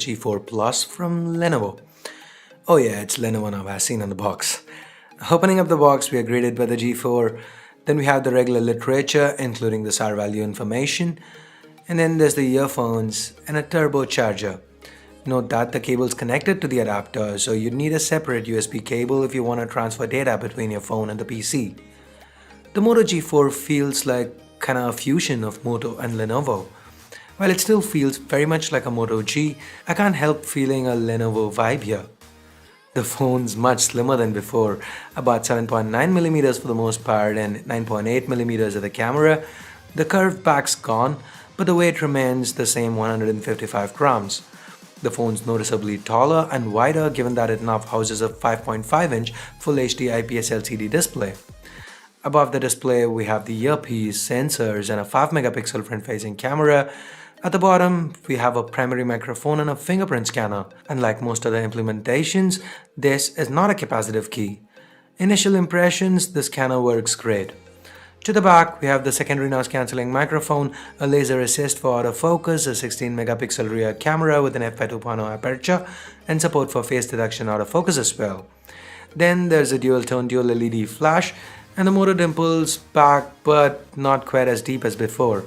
G4 Plus from Lenovo. Oh yeah, it's Lenovo now, as seen on the box. Opening up the box, we are greeted by the G4. Then we have the regular literature, including the SAR value information. And then there's the earphones and a turbocharger. Note that the cable is connected to the adapter, so you need a separate USB cable if you want to transfer data between your phone and the PC. The Moto G4 feels like kinda a fusion of Moto and Lenovo. While it still feels very much like a Moto G, I can't help feeling a Lenovo vibe here. The phone's much slimmer than before, about 7.9mm for the most part and 9.8mm at the camera. The curved back's gone, but the weight remains the same 155 grams. The phone's noticeably taller and wider given that it now houses a 5.5-inch Full HD IPS LCD display. Above the display, we have the earpiece, sensors, and a 5-megapixel front-facing camera. At the bottom, we have a primary microphone and a fingerprint scanner. Unlike most other implementations, this is not a capacitive key. Initial impressions, the scanner works great. To the back, we have the secondary noise-cancelling microphone, a laser assist for autofocus, a 16-megapixel rear camera with an f/2.0 aperture, and support for face detection autofocus as well. Then there's a dual-tone dual LED flash, and the Moto dimples back but not quite as deep as before.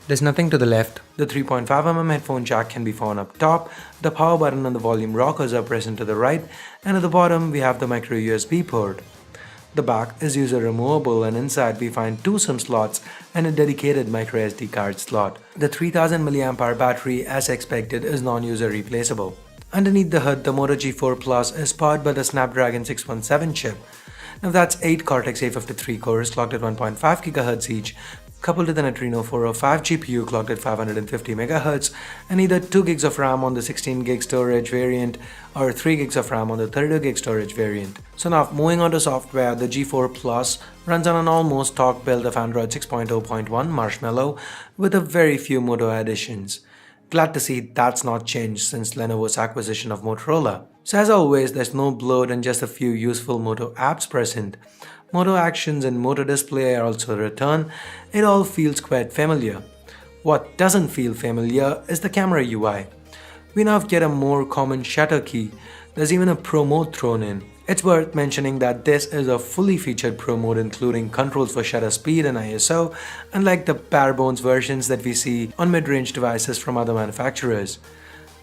There's nothing to the left. The 3.5mm headphone jack can be found up top, the power button and the volume rockers are present to the right, and at the bottom we have the micro USB port. The back is user removable and inside we find two SIM slots and a dedicated micro SD card slot. The 3000 mAh battery, as expected, is non-user replaceable. Underneath the hood, the Moto G4 Plus is powered by the Snapdragon 617 chip. Now that's 8 Cortex A53 cores clocked at 1.5 GHz each, coupled with an Adreno 405 GPU clocked at 550 MHz, and either 2 GB of RAM on the 16 GB storage variant or 3 GB of RAM on the 32 GB storage variant. So now moving on to software, the G4 Plus runs on an almost stock build of Android 6.0.1 Marshmallow with a very few Moto additions. Glad to see that's not changed since Lenovo's acquisition of Motorola. So as always, there's no bloat and just a few useful Moto apps present. Moto Actions and Moto Display are also returned. It all feels quite familiar. What doesn't feel familiar is the camera UI. We now get a more common shutter key. There's even a Pro mode thrown in. It's worth mentioning that this is a fully featured Pro mode including controls for shutter speed and ISO, unlike the bare bones versions that we see on mid-range devices from other manufacturers.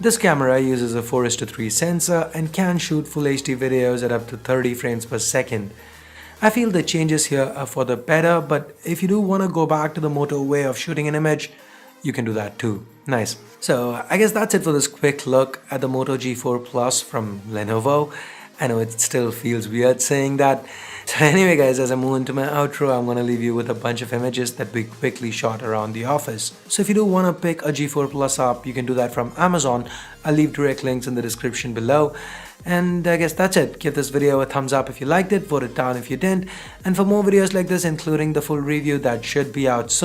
This camera uses a 4:3 sensor and can shoot Full HD videos at up to 30 frames per second. I feel the changes here are for the better, but if you do want to go back to the Moto way of shooting an image, you can do that too. Nice. So I guess that's it for this quick look at the Moto G4 Plus from Lenovo. I know it still feels weird saying that. So anyway guys, as I move into my outro, I'm going to leave you with a bunch of images that we quickly shot around the office. So if you do want to pick a G4 Plus up, you can do that from Amazon. I'll leave direct links in the description below. And I guess that's it. Give this video a thumbs up if you liked it, vote it down if you didn't. And for more videos like this, including the full review that should be out soon,